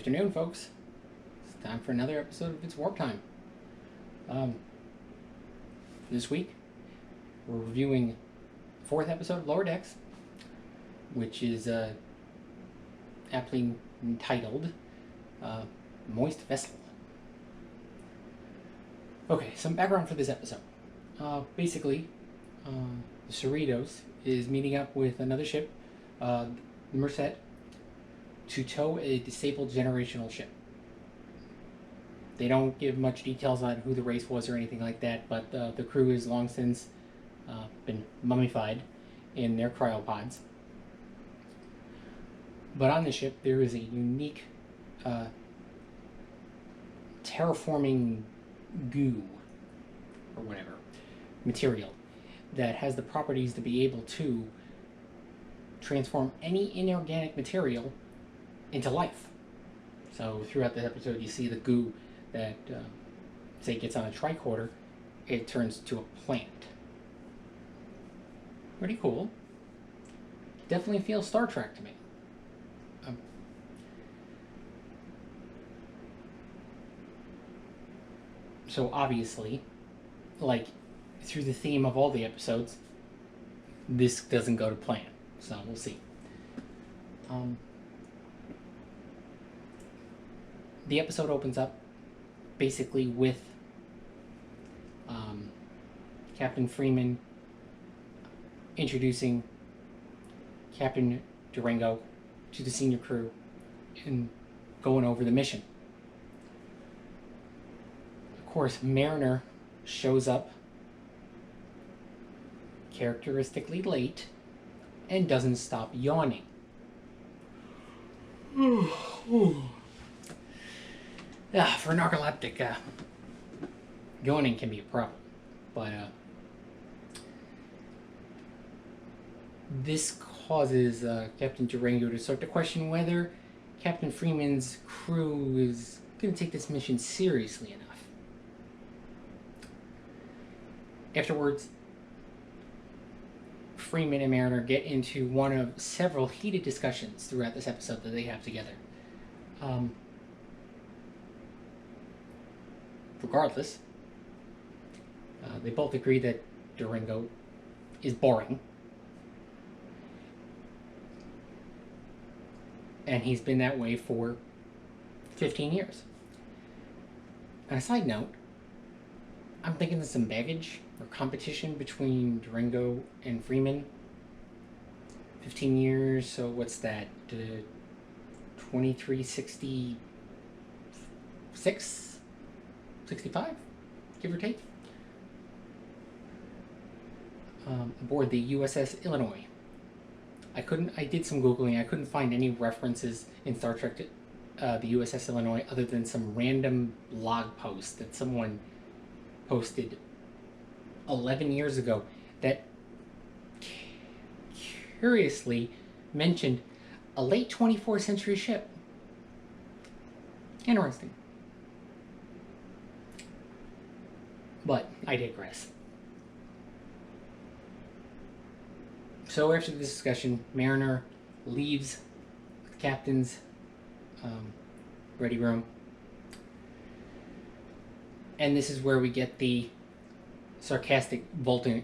afternoon, folks. It's time for another episode of It's Warp Time. This week, we're reviewing the fourth episode of Lower Decks, which is aptly entitled Moist Vessel. Okay, some background for this episode. Basically, the Cerritos is meeting up with another ship, the Merced, to tow a disabled generational ship. They don't give much details on who the race was or anything like that, but the crew has long since been mummified in their cryopods. But on the ship, there is a unique terraforming goo, or whatever, material that has the properties to be able to transform any inorganic material into life. So throughout the episode, you see the goo that, say, gets on a tricorder, it turns to a plant. Pretty cool. Definitely feels Star Trek to me. So obviously, like through the theme of all the episodes, this doesn't go to plan. So we'll see. The episode opens up basically with Captain Freeman introducing Captain Durango to the senior crew and going over the mission. Of course, Mariner shows up characteristically late and doesn't stop yawning. For a narcoleptic, yawning can be a problem. But this causes Captain Durango to start to question whether Captain Freeman's crew is going to take this mission seriously enough. Afterwards, Freeman and Mariner get into one of several heated discussions throughout this episode that they have together. Regardless, they both agree that Durango is boring. And he's been that way for 15 years. On a side note, I'm thinking there's some baggage or competition between Durango and Freeman. 15 years, so what's that? 2366? 65, give or take, aboard the USS Illinois. I did some Googling. I couldn't find any references in Star Trek to the USS Illinois other than some random blog post that someone posted 11 years ago that curiously mentioned a late 24th century ship. Interesting. But I digress. So after the discussion, Mariner leaves the captain's ready room. And this is where we get the sarcastic Vulcan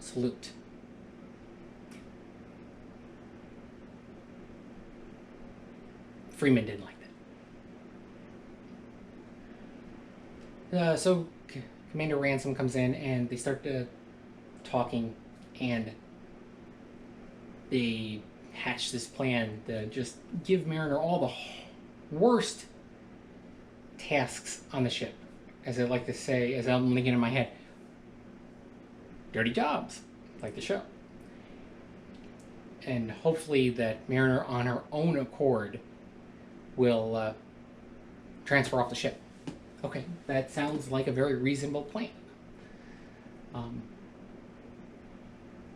salute. Freeman didn't like that. So Commander Ransom comes in and they start talking, and they hatch this plan to just give Mariner all the worst tasks on the ship. As I like to say, as I'm thinking in my head, dirty jobs, like the show. And hopefully that Mariner, on her own accord, will transfer off the ship. Okay, that sounds like a very reasonable plan.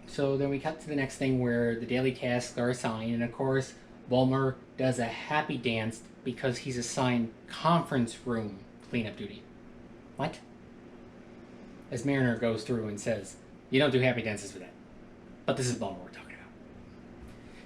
So then we cut to the next thing where the daily tasks are assigned, and of course, Bulmer does a happy dance because he's assigned conference room cleanup duty. What? As Mariner goes through and says, you don't do happy dances for that. But this is Bulmer we're talking about.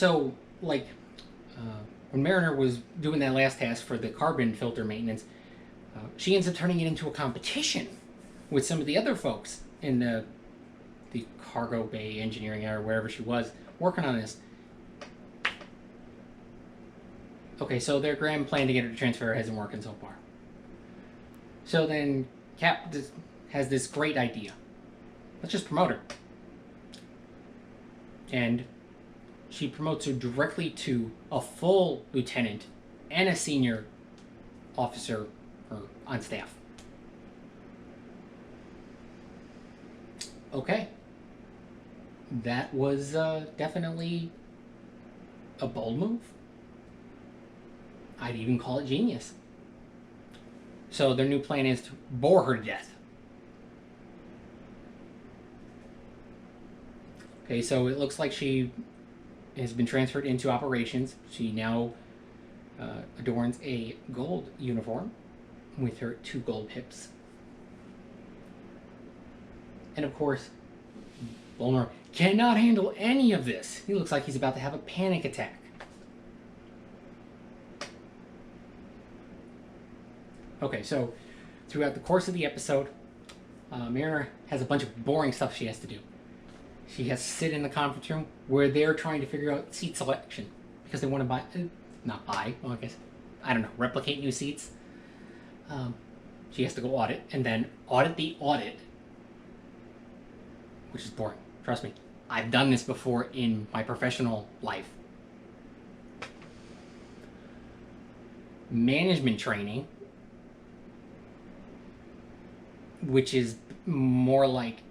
So, like, when Mariner was doing that last task for the carbon filter maintenance, she ends up turning it into a competition with some of the other folks in the cargo bay engineering or wherever she was working on this. Okay, so their grand plan to get her to transfer hasn't working so far. So then Cap has this great idea. Let's just promote her. And she promotes her directly to a full lieutenant and a senior officer on staff. Okay. That was definitely a bold move. I'd even call it genius. So their new plan is to bore her to death. Okay, so it looks like she has been transferred into operations. She now adorns a gold uniform with her 2 gold pips. And of course, Bulmer cannot handle any of this. He looks like he's about to have a panic attack. Okay, so throughout the course of the episode, Mariner has a bunch of boring stuff she has to do. She has to sit in the conference room where they're trying to figure out seat selection because they want to replicate new seats. She has to go audit and then audit the audit, which is boring. Trust me, I've done this before in my professional life. Management training, which is more like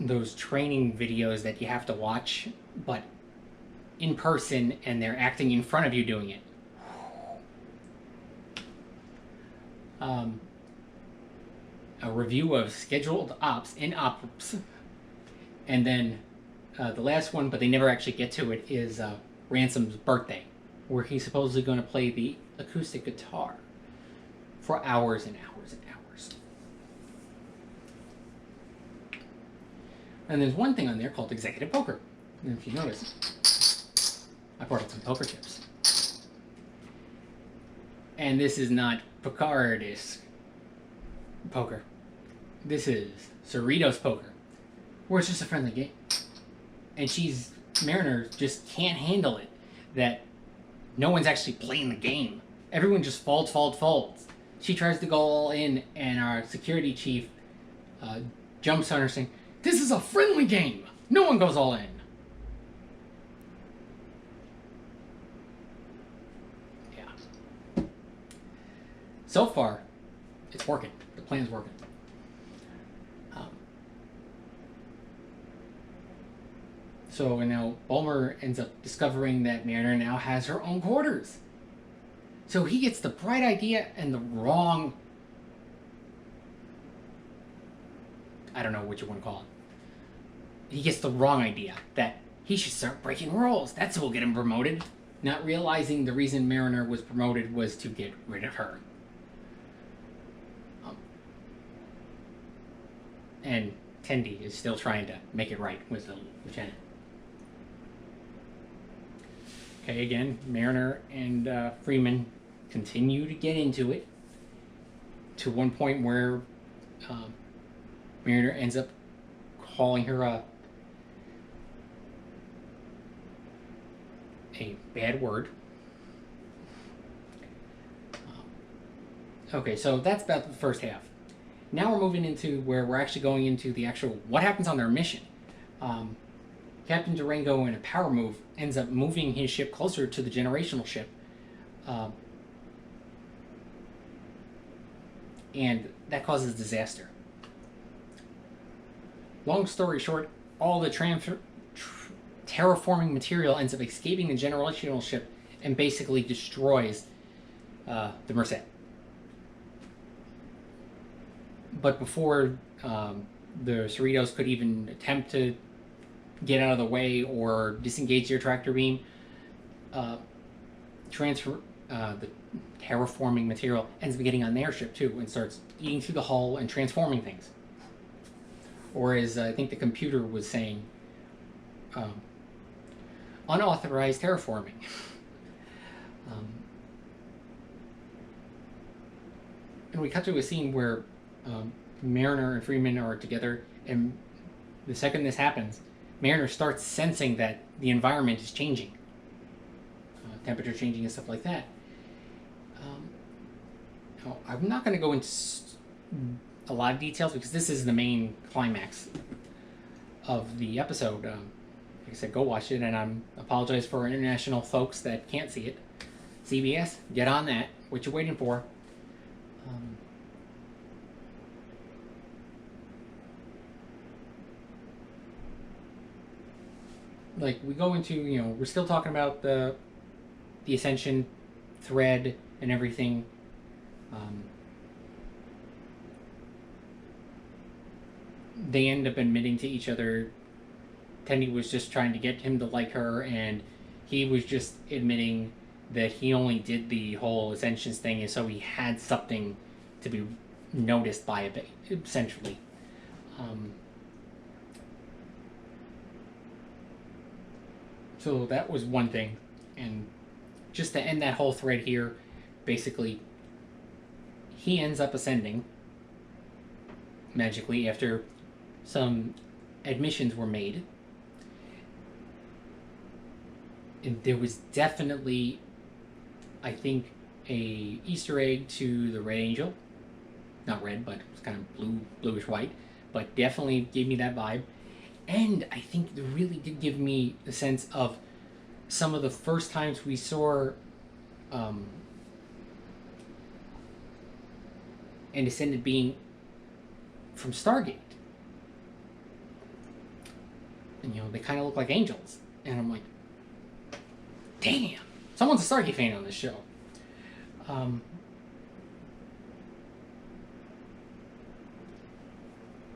those training videos that you have to watch, but in person, and they're acting in front of you doing it. A review of scheduled ops in ops, and then the last one, but they never actually get to it, is Ransom's birthday, where he's supposedly going to play the acoustic guitar for hours and hours and hours. And there's one thing on there called executive poker. And if you notice, I brought out some poker chips. And this is not Picard's poker. This is Cerritos poker, where it's just a friendly game. And Mariner just can't handle it that no one's actually playing the game. Everyone just folds. She tries to go all in, and our security chief jumps on her saying, "This is a friendly game. No one goes all in." Yeah. So far, it's working. The plan's working. So now Bulmer ends up discovering that Mariner now has her own quarters. So he gets the bright idea and the wrong... I don't know what you want to call it. He gets the wrong idea that he should start breaking rules. That's what will get him promoted. Not realizing the reason Mariner was promoted was to get rid of her. And Tendi is still trying to make it right with the lieutenant. Okay, again, Mariner and Freeman continue to get into it to one point where Mariner ends up calling her a bad word. Okay, so that's about the first half. Now we're moving into where we're actually going into the actual what happens on their mission. Captain Durango, in a power move, ends up moving his ship closer to the generational ship. And that causes disaster. Long story short, all the terraforming material ends up escaping the generational ship and basically destroys the Merced. But before the Cerritos could even attempt to get out of the way or disengage their tractor beam, the terraforming material ends up getting on their ship too and starts eating through the hull and transforming things. Or as I think the computer was saying, unauthorized terraforming. And we cut to a scene where Mariner and Freeman are together, and the second this happens, Mariner starts sensing that the environment is changing, temperature changing and stuff like that. Now, I'm not going to go into a lot of details because this is the main climax of the episode. Like I said, go watch it, and I apologize for our international folks that can't see it. CBS, get on that. What you waiting for? Like, we go into, we're still talking about the Ascension thread and everything. They end up admitting to each other Tendy was just trying to get him to like her, and he was just admitting that he only did the whole Ascensions thing and so he had something to be noticed by it, essentially. So that was one thing. And just to end that whole thread here, basically, he ends up ascending magically after some admissions were made. And there was definitely, I think, a Easter egg to the Red Angel. Not red, but it was kind of bluish white. But definitely gave me that vibe. And I think it really did give me a sense of some of the first times we saw an Ascended being from Stargate. And, they kind of look like angels. And I'm like, damn, someone's a Stargate fan on this show.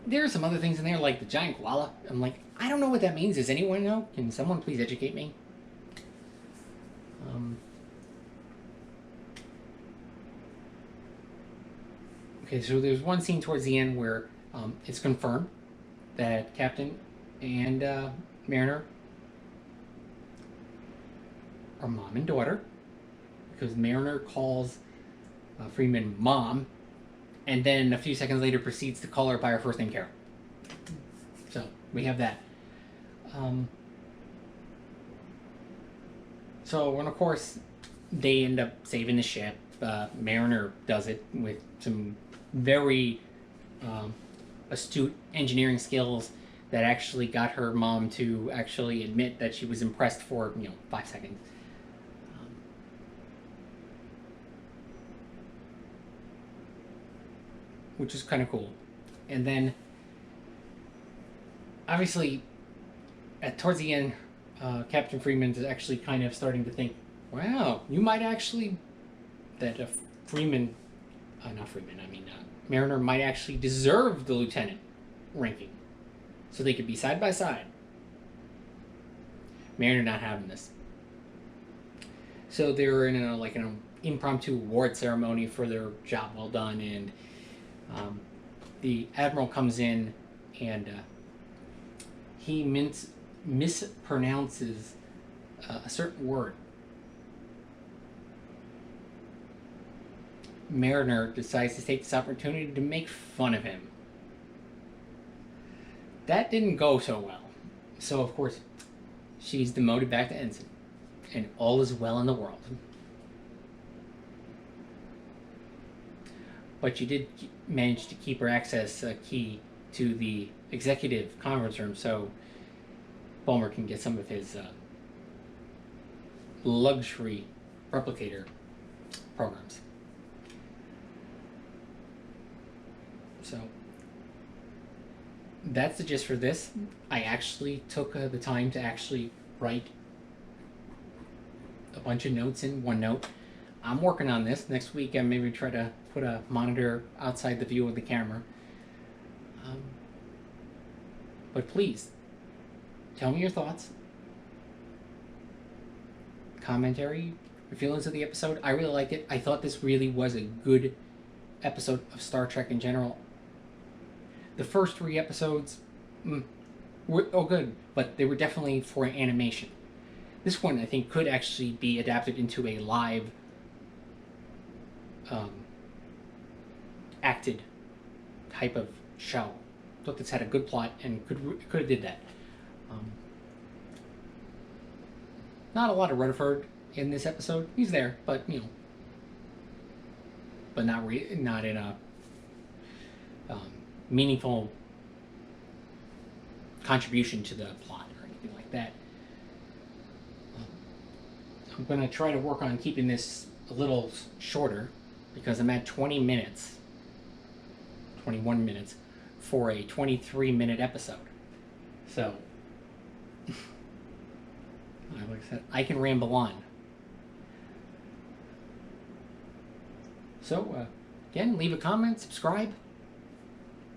There are some other things in there, like the giant koala. I'm like, I don't know what that means. Does anyone know? Can someone please educate me? Okay, so there's one scene towards the end where it's confirmed that Captain and Mariner are mom and daughter, because Mariner calls Freeman Mom, and then a few seconds later proceeds to call her by her first name, Carol. So we have that. So, and of course, they end up saving the ship. Mariner does it with some very astute engineering skills that actually got her mom to actually admit that she was impressed for 5 seconds. Which is kind of cool. And then, obviously, towards the end, Captain Freeman's actually kind of starting to think, wow, you might actually, that Mariner might actually deserve the lieutenant ranking. So they could be side by side. Mariner not having this. So they're in an impromptu award ceremony for their job well done, and the Admiral comes in and he mispronounces a certain word. Mariner decides to take this opportunity to make fun of him. That didn't go so well. So, of course, she's demoted back to ensign, and all is well in the world. But you did manage to keep her access key to the executive conference room, so Bulmer can get some of his luxury replicator programs. So that's the gist for this. I actually took the time to actually write a bunch of notes in OneNote. I'm working on this. Next week I maybe try to put a monitor outside the view of the camera. But please, tell me your thoughts, commentary, your feelings of the episode. I really liked it. I thought this really was a good episode of Star Trek in general. The first 3 episodes, oh good, but they were definitely for animation. This one, I think, could actually be adapted into a live acted type of show. I thought this had a good plot and could have did that. Not a lot of Rutherford in this episode. He's there, but you know, but not in a meaningful contribution to the plot or anything like that. I'm going to try to work on keeping this a little shorter because I'm at 20 minutes, 21 minutes for a 23-minute episode. So, like I said, I can ramble on. So, again, leave a comment, subscribe,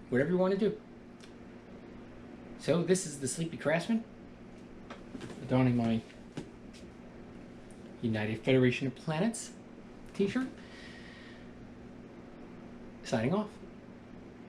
whatever you want to do. So, this is the Sleepy Craftsman, donning my United Federation of Planets t-shirt. Signing off.